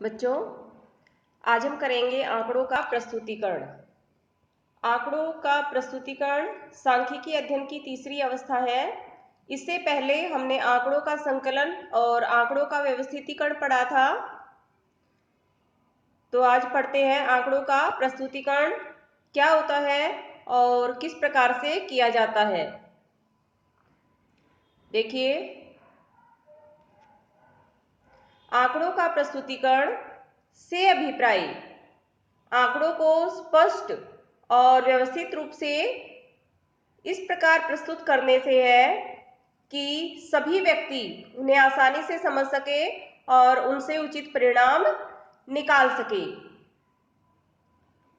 बच्चों, आज हम करेंगे आंकड़ों का प्रस्तुतीकरण। आंकड़ों का प्रस्तुतीकरण सांख्यिकी अध्ययन की तीसरी अवस्था है। इससे पहले हमने आंकड़ों का संकलन और आंकड़ों का व्यवस्थितीकरण पढ़ा था। तो आज पढ़ते हैं आंकड़ों का प्रस्तुतीकरण क्या होता है और किस प्रकार से किया जाता है। देखिए, आंकड़ों का प्रस्तुतीकरण से अभिप्राय आंकड़ों को स्पष्ट और व्यवस्थित रूप से इस प्रकार प्रस्तुत करने से है कि सभी व्यक्ति उन्हें आसानी से समझ सके और उनसे उचित परिणाम निकाल सके।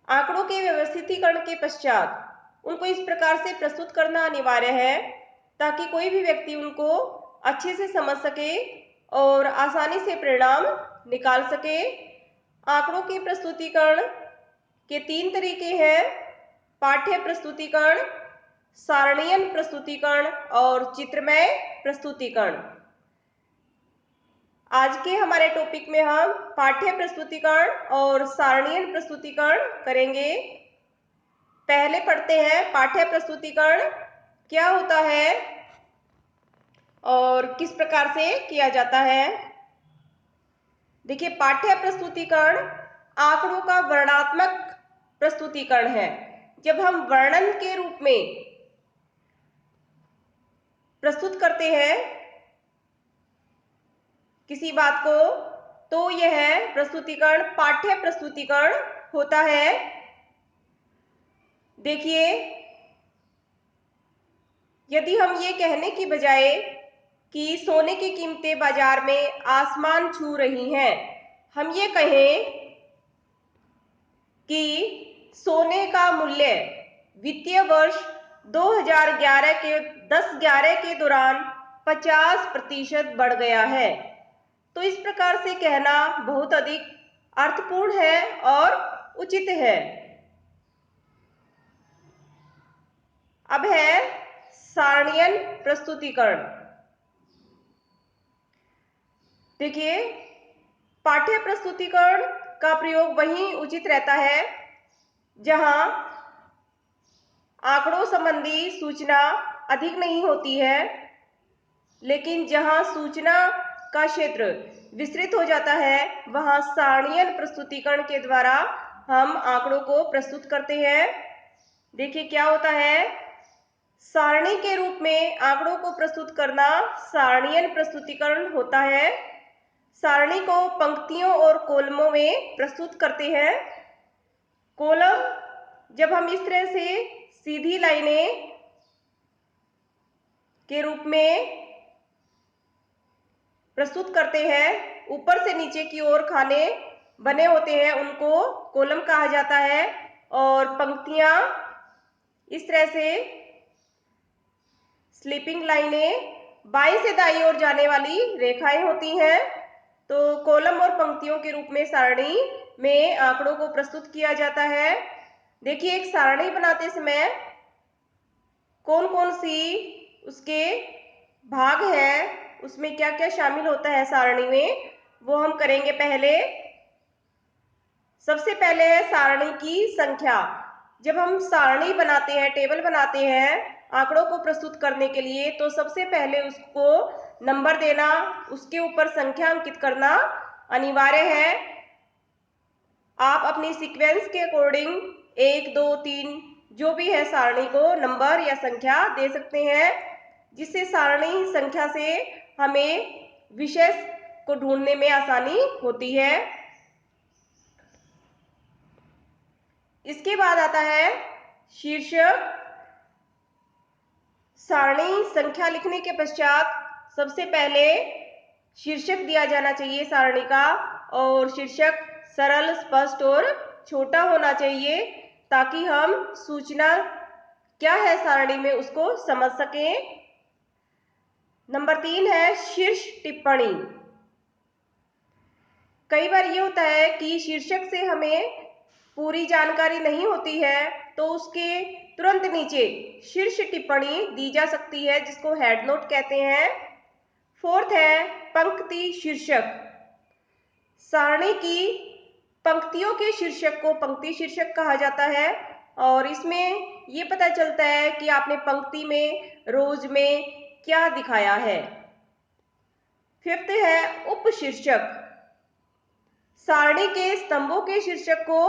आंकड़ों के व्यवस्थितीकरण के पश्चात उनको इस प्रकार से प्रस्तुत करना अनिवार्य है ताकि कोई भी व्यक्ति उनको अच्छे से समझ सके और आसानी से परिणाम निकाल सके। आंकड़ों के प्रस्तुतीकरण के तीन तरीके हैं: पाठ्य प्रस्तुतीकरण, सारणीय प्रस्तुतीकरण और चित्रमय प्रस्तुतीकरण। आज के हमारे टॉपिक में हम पाठ्य प्रस्तुतीकरण और सारणीय प्रस्तुतीकरण करेंगे। पहले पढ़ते हैं पाठ्य प्रस्तुतीकरण क्या होता है और किस प्रकार से किया जाता है। देखिए, पाठ्य प्रस्तुतीकरण आंकड़ों का वर्णनात्मक प्रस्तुतीकरण है। जब हम वर्णन के रूप में प्रस्तुत करते हैं किसी बात को, तो यह प्रस्तुतीकरण पाठ्य प्रस्तुतीकरण होता है। देखिए, यदि हम ये कहने की बजाय कि सोने की कीमतें बाजार में आसमान छू रही हैं, हम ये कहें कि सोने का मूल्य वित्तीय वर्ष 2011 के 10/11 के दौरान 50% बढ़ गया है, तो इस प्रकार से कहना बहुत अधिक अर्थपूर्ण है और उचित है। अब है सारणीय प्रस्तुतीकरण। देखिए, पाठ्य प्रस्तुतीकरण का प्रयोग वहीं उचित रहता है जहां आंकड़ों संबंधी सूचना अधिक नहीं होती है, लेकिन जहां सूचना का क्षेत्र विस्तृत हो जाता है वहां सारणीय प्रस्तुतीकरण के द्वारा हम आंकड़ों को प्रस्तुत करते हैं। देखिए, क्या होता है, सारणी के रूप में आंकड़ों को प्रस्तुत करना सारणीय प्रस्तुतीकरण होता है। सारणी को पंक्तियों और कॉलमों में प्रस्तुत करते हैं। कॉलम जब हम इस तरह से सीधी लाइनें के रूप में प्रस्तुत करते हैं, ऊपर से नीचे की ओर खाने बने होते हैं, उनको कॉलम कहा जाता है। और पंक्तियां इस तरह से स्लीपिंग लाइनें बाईं से दाईं ओर जाने वाली रेखाएं होती हैं। तो कॉलम और पंक्तियों के रूप में सारणी में आंकड़ों को प्रस्तुत किया जाता है। देखिए, एक सारणी बनाते समय कौन कौन सी उसके भाग है, उसमें क्या क्या शामिल होता है सारणी में, वो हम करेंगे। सबसे पहले है सारणी की संख्या। जब हम सारणी बनाते हैं, टेबल बनाते हैं आंकड़ों को प्रस्तुत करने के लिए, तो सबसे पहले उसको नंबर देना, उसके ऊपर संख्या अंकित करना अनिवार्य है। आप अपनी सीक्वेंस के अकॉर्डिंग 1, 2, 3 जो भी है सारणी को नंबर या संख्या दे सकते हैं, जिससे सारणी संख्या से हमें विषय को ढूंढने में आसानी होती है। इसके बाद आता है शीर्षक। सारणी संख्या लिखने के पश्चात सबसे पहले शीर्षक दिया जाना चाहिए सारणी का, और शीर्षक सरल, स्पष्ट और छोटा होना चाहिए ताकि हम सूचना क्या है सारणी में उसको समझ सकें। नंबर 3 है शीर्ष टिप्पणी। कई बार ये होता है कि शीर्षक से हमें पूरी जानकारी नहीं होती है, तो उसके तुरंत नीचे शीर्ष टिप्पणी दी जा सकती है, जिसको हेड नोट कहते हैं। 4th है पंक्ति शीर्षक। सारणी की पंक्तियों के शीर्षक को पंक्ति शीर्षक कहा जाता है और इसमें ये पता चलता है कि आपने पंक्ति में, रोज में क्या दिखाया है। फिफ्थ है उपशीर्षक। सारणी के स्तंभों के शीर्षक को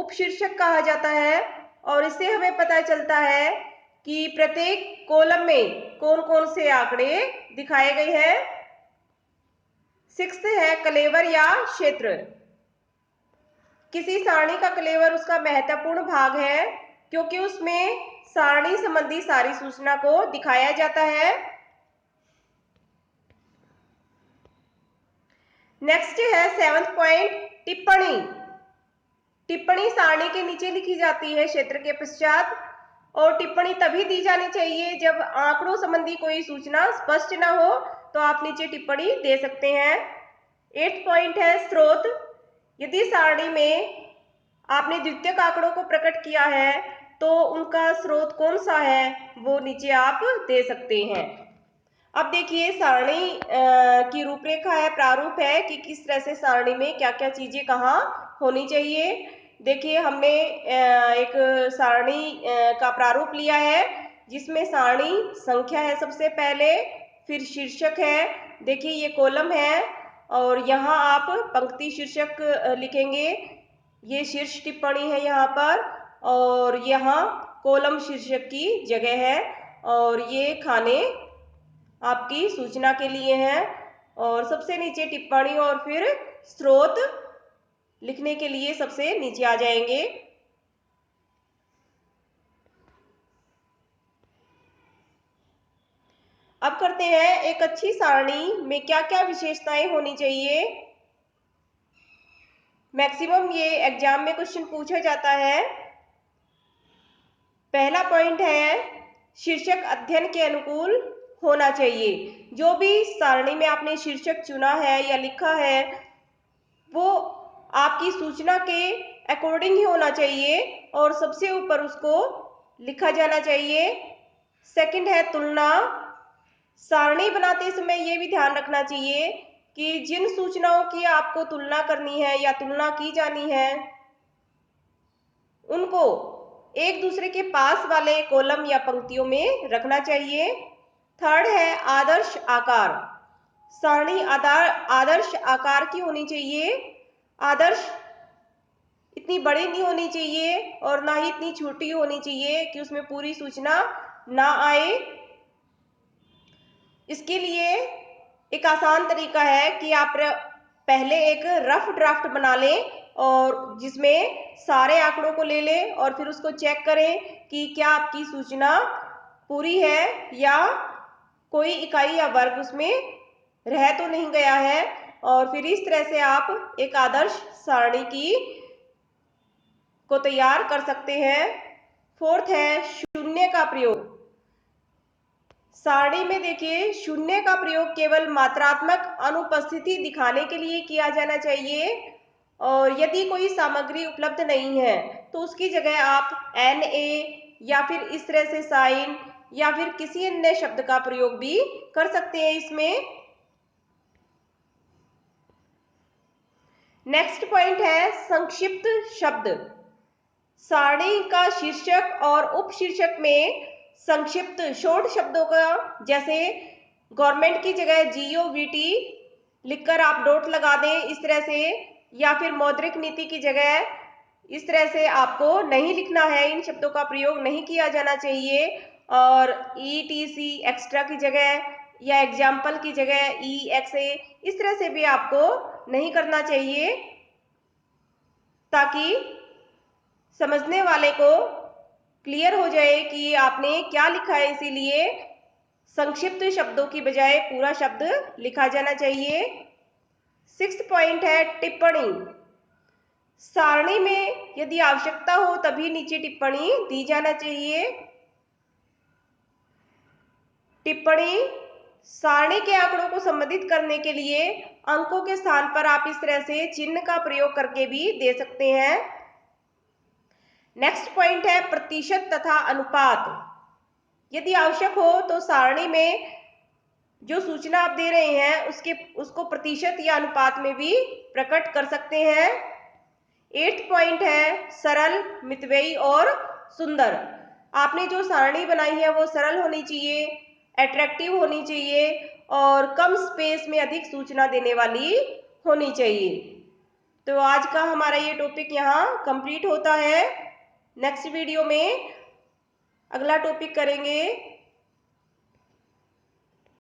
उपशीर्षक कहा जाता है और इससे हमें पता चलता है कि प्रत्येक कॉलम में कौन कौन से आंकड़े दिखाए गए हैं। सिक्स्थ है कलेवर या क्षेत्र। किसी सारणी का कलेवर उसका महत्वपूर्ण भाग है क्योंकि उसमें सारणी संबंधी सारी सूचना को दिखाया जाता है। नेक्स्ट है सेवंथ पॉइंट टिप्पणी। टिप्पणी सारणी के नीचे लिखी जाती है क्षेत्र के पश्चात और टिप्पणी तभी दी जानी चाहिए जब आंकड़ों संबंधी कोई सूचना स्पष्ट ना हो तो आप नीचे टिप्पणी दे सकते हैं। 8th पॉइंट है स्रोत। यदि सारणी में आपने द्वितीयक आंकड़ों को प्रकट किया है तो उनका स्रोत कौन सा है वो नीचे आप दे सकते हैं। अब देखिए सारणी की रूपरेखा है, प्रारूप है कि किस तरह से सारणी में क्या क्या चीजें कहाँ होनी चाहिए। देखिए हमने एक सारणी का प्रारूप लिया है जिसमें सारणी संख्या है सबसे पहले, फिर शीर्षक है, देखिए ये कॉलम है और यहाँ आप पंक्ति शीर्षक लिखेंगे, ये शीर्ष टिप्पणी है यहाँ पर और यहाँ कॉलम शीर्षक की जगह है और ये खाने आपकी सूचना के लिए है और सबसे नीचे टिप्पणी और फिर स्रोत लिखने के लिए सबसे नीचे आ जाएंगे। अब करते हैं एक अच्छी सारणी में क्या क्या विशेषताएं होनी चाहिए। मैक्सिमम ये एग्जाम में क्वेश्चन पूछा जाता है। पहला पॉइंट है शीर्षक अध्ययन के अनुकूल होना चाहिए। जो भी सारणी में आपने शीर्षक चुना है या लिखा है वो आपकी सूचना के अकॉर्डिंग ही होना चाहिए और सबसे ऊपर उसको लिखा जाना चाहिए। सेकंड है तुलना। सारणी बनाते समय ये भी ध्यान रखना चाहिए कि जिन सूचनाओं की आपको तुलना करनी है या तुलना की जानी है उनको एक दूसरे के पास वाले कॉलम या पंक्तियों में रखना चाहिए। थर्ड है आदर्श आकार। सारणी आदर्श आकार की होनी चाहिए। आदर्श इतनी बड़ी नहीं होनी चाहिए और ना ही इतनी छोटी होनी चाहिए कि उसमें पूरी सूचना ना आए। इसके लिए एक आसान तरीका है कि आप पहले एक रफ ड्राफ्ट बना लें और जिसमें सारे आंकड़ों को ले लें और फिर उसको चेक करें कि क्या आपकी सूचना पूरी है या कोई इकाई या वर्ग उसमें रह तो नहीं गया है और फिर इस तरह से आप एक आदर्श सारणी को तैयार कर सकते हैं। फोर्थ है शून्य का प्रयोग। सारणी में देखिए शून्य का प्रयोग केवल मात्रात्मक अनुपस्थिति दिखाने के लिए किया जाना चाहिए और यदि कोई सामग्री उपलब्ध नहीं है तो उसकी जगह आप NA या फिर इस तरह से साइन या फिर किसी अन्य शब्द का प्रयोग भी कर सकते हैं इसमें। नेक्स्ट पॉइंट है संक्षिप्त शब्द। सारणी का शीर्षक और उपशीर्षक में संक्षिप्त शॉर्ट शब्दों का जैसे गवर्नमेंट की जगह GOVT लिखकर आप डॉट लगा दें इस तरह से या फिर मौद्रिक नीति की जगह इस तरह से आपको नहीं लिखना है, इन शब्दों का प्रयोग नहीं किया जाना चाहिए और ETC एक्स्ट्रा की जगह या एग्जाम्पल की जगह EXA इस तरह से भी आपको नहीं करना चाहिए ताकि समझने वाले को क्लियर हो जाए कि आपने क्या लिखा है। इसीलिए संक्षिप्त शब्दों की बजाय पूरा शब्द लिखा जाना चाहिए। 6th पॉइंट है टिप्पणी। सारणी में यदि आवश्यकता हो तभी नीचे टिप्पणी दी जाना चाहिए। टिप्पणी सारणी के आंकड़ों को संबंधित करने के लिए अंकों के स्थान पर आप इस तरह से चिन्ह का प्रयोग करके भी दे सकते हैं। नेक्स्ट पॉइंट है प्रतिशत तथा अनुपात। यदि आवश्यक हो तो सारणी में जो सूचना आप दे रहे हैं उसको प्रतिशत या अनुपात में भी प्रकट कर सकते हैं। 8th पॉइंट है सरल, मितव्ययी और सुंदर। आपने जो सारणी बनाई है वो सरल होनी चाहिए, अट्रैक्टिव होनी चाहिए और कम स्पेस में अधिक सूचना देने वाली होनी चाहिए। तो आज का हमारा ये टॉपिक यहाँ कंप्लीट होता है। नेक्स्ट वीडियो में अगला टॉपिक करेंगे